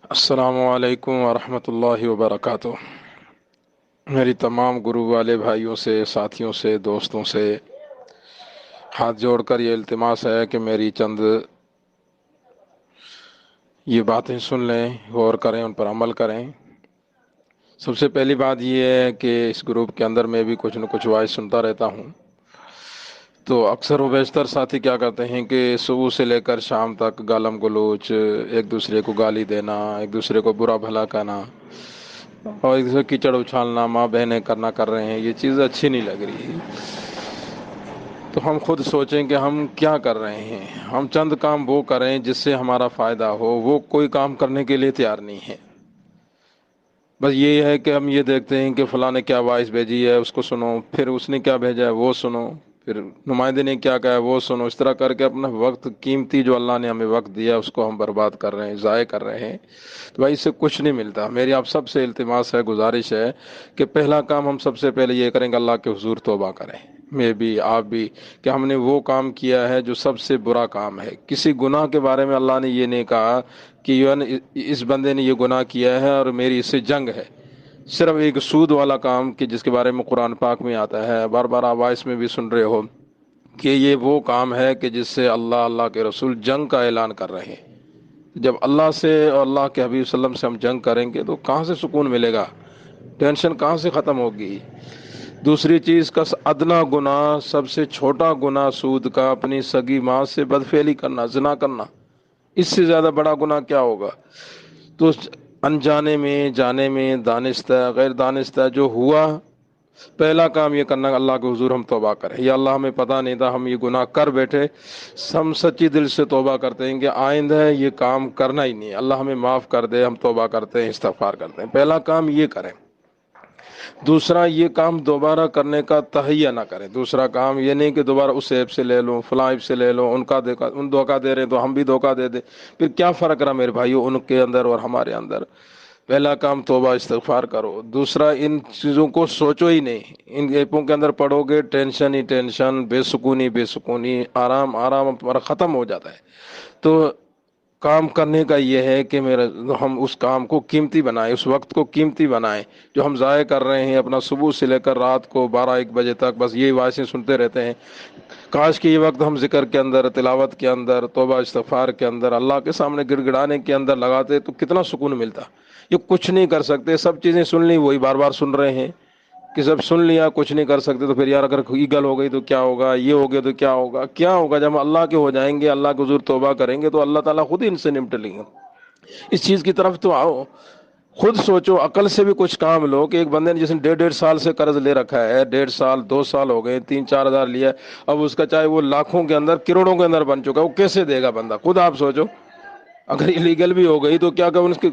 السلام علیکم ورحمۃ اللہ وبرکاتہ۔ میری تمام گرو والے بھائیوں سے، ساتھیوں سے، دوستوں سے ہاتھ جوڑ کر یہ التماس ہے کہ میری چند یہ باتیں سن لیں، غور کریں، ان پر عمل کریں۔ سب سے پہلی بات یہ ہے کہ اس گروپ کے اندر میں بھی کچھ نہ کچھ وائس سنتا رہتا ہوں، تو اکثر و بیشتر ساتھی کیا کرتے ہیں کہ صبح سے لے کر شام تک گالم گلوچ، ایک دوسرے کو گالی دینا، ایک دوسرے کو برا بھلا کہنا اور ایک دوسرے کیچڑ اچھالنا، ماں بہنیں کرنا کر رہے ہیں۔ یہ چیز اچھی نہیں لگ رہی۔ تو ہم خود سوچیں کہ ہم کیا کر رہے ہیں۔ ہم چند کام وہ کریں جس سے ہمارا فائدہ ہو، وہ کوئی کام کرنے کے لیے تیار نہیں ہے۔ بس یہ ہے کہ ہم یہ دیکھتے ہیں کہ فلاں نے کیا وائس بھیجی ہے، اس کو سنو، پھر اس نے کیا بھیجا ہے وہ سنو، پھر نمائندے نے کیا کہا ہے وہ سنو۔ اس طرح کر کے اپنا وقت، قیمتی جو اللہ نے ہمیں وقت دیا، اس کو ہم برباد کر رہے ہیں، ضائع کر رہے ہیں۔ تو بھائی اس سے کچھ نہیں ملتا۔ میری آپ سب سے التماس ہے، گزارش ہے کہ پہلا کام ہم سب سے پہلے یہ کریں کہ اللہ کے حضور توبہ کریں، میں بھی آپ بھی، کہ ہم نے وہ کام کیا ہے جو سب سے برا کام ہے۔ کسی گناہ کے بارے میں اللہ نے یہ نہیں کہا کہ اس بندے نے یہ گناہ کیا ہے اور میری اس سے جنگ ہے۔ صرف ایک سود والا کام کہ جس کے بارے میں قرآن پاک میں آتا ہے، بار بار آواز میں بھی سن رہے ہو کہ یہ وہ کام ہے کہ جس سے اللہ کے رسول جنگ کا اعلان کر رہے ہیں۔ جب اللہ سے اور اللہ کے حبیب صلی اللہ علیہ وسلم سے ہم جنگ کریں گے تو کہاں سے سکون ملے گا؟ ٹینشن کہاں سے ختم ہوگی؟ دوسری چیز کا ادنا گناہ، سب سے چھوٹا گناہ سود کا، اپنی سگی ماں سے بدفعلی کرنا، زنا کرنا، اس سے زیادہ بڑا گناہ کیا ہوگا؟ تو انجانے میں، جانے میں، دانستہ غیر دانستہ جو ہوا، پہلا کام یہ کرنا اللہ کے حضور ہم توبہ کریں۔ یا اللہ ہمیں پتہ نہیں تھا، ہم یہ گناہ کر بیٹھے، ہم سچی دل سے توبہ کرتے ہیں کہ آئندہ یہ کام کرنا ہی نہیں، اللہ ہمیں معاف کر دے، ہم توبہ کرتے ہیں، استغفار کرتے ہیں۔ پہلا کام یہ کریں۔ دوسرا، یہ کام دوبارہ کرنے کا تہیہ نہ کریں۔ دوسرا کام یہ نہیں کہ دوبارہ اس ایپ سے لے لو، فلاں ایپ سے لے لو، ان دھوکہ دے رہے ہیں تو ہم بھی دھوکہ دے دیں، پھر کیا فرق رہا میرے بھائیو ان کے اندر اور ہمارے اندر؟ پہلا کام توبہ استغفار کرو۔ دوسرا، ان چیزوں کو سوچو ہی نہیں۔ ان ایپوں کے اندر پڑھو گے، ٹینشن ہی ٹینشن، بے سکونی، آرام ہمارا ختم ہو جاتا ہے۔ تو کام کرنے کا یہ ہے کہ ہم اس کام کو قیمتی بنائیں، اس وقت کو قیمتی بنائیں جو ہم ضائع کر رہے ہیں اپنا، صبح سے لے کر رات کو 12-1 بجے تک بس یہی وائسیں سنتے رہتے ہیں۔ کاش کہ یہ وقت ہم ذکر کے اندر، تلاوت کے اندر، توبہ استغفار کے اندر، اللہ کے سامنے گڑ گڑانے کے اندر لگاتے تو کتنا سکون ملتا۔ یہ کچھ نہیں کر سکتے، سب چیزیں سن لی، وہی بار بار سن رہے ہیں کہ سب سن لیا، کچھ نہیں کر سکتے۔ تو پھر یار اگر ایگل ہو گئی تو کیا ہوگا، یہ ہو گیا تو کیا ہوگا؟ کیا ہوگا جب ہم اللہ کے ہو جائیں گے، اللہ کے حضور توبہ کریں گے تو اللہ تعالیٰ خود ہی ان سے نمٹ لیں گے۔ اس چیز کی طرف تو آؤ، خود سوچو، عقل سے بھی کچھ کام لو کہ ایک بندے نے جس نے 1.5 سال سے قرض لے رکھا ہے، 1.5 سال 2 سال ہو گئے، 3-4 ہزار لیا، اب اس کا چاہے وہ لاکھوں کے اندر، کروڑوں کے اندر بن چکا ہے، وہ کیسے دے گا بندہ؟ خود آپ سوچو۔ اگر ایلیگل بھی ہو گئی تو کیا کہ اس کے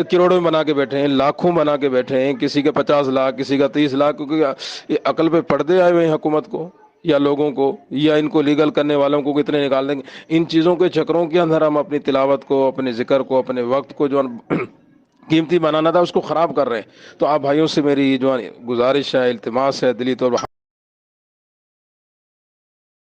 کروڑوں میں بنا کے بیٹھے ہیں، لاکھوں بنا کے بیٹھے ہیں، کسی کا 50 لاکھ، کسی کا 30 لاکھ، کیونکہ یہ عقل پہ پردے آئے ہوئے ہیں حکومت کو یا لوگوں کو یا ان کو لیگل کرنے والوں کو کتنے نکال دیں گے۔ ان چیزوں کے چکروں کے اندر ہم اپنی تلاوت کو، اپنے ذکر کو، اپنے وقت کو جو قیمتی بنانا تھا اس کو خراب کر رہے ہیں۔ تو آپ بھائیوں سے میری جو گزارش ہے، التماس ہے، دلی طور پر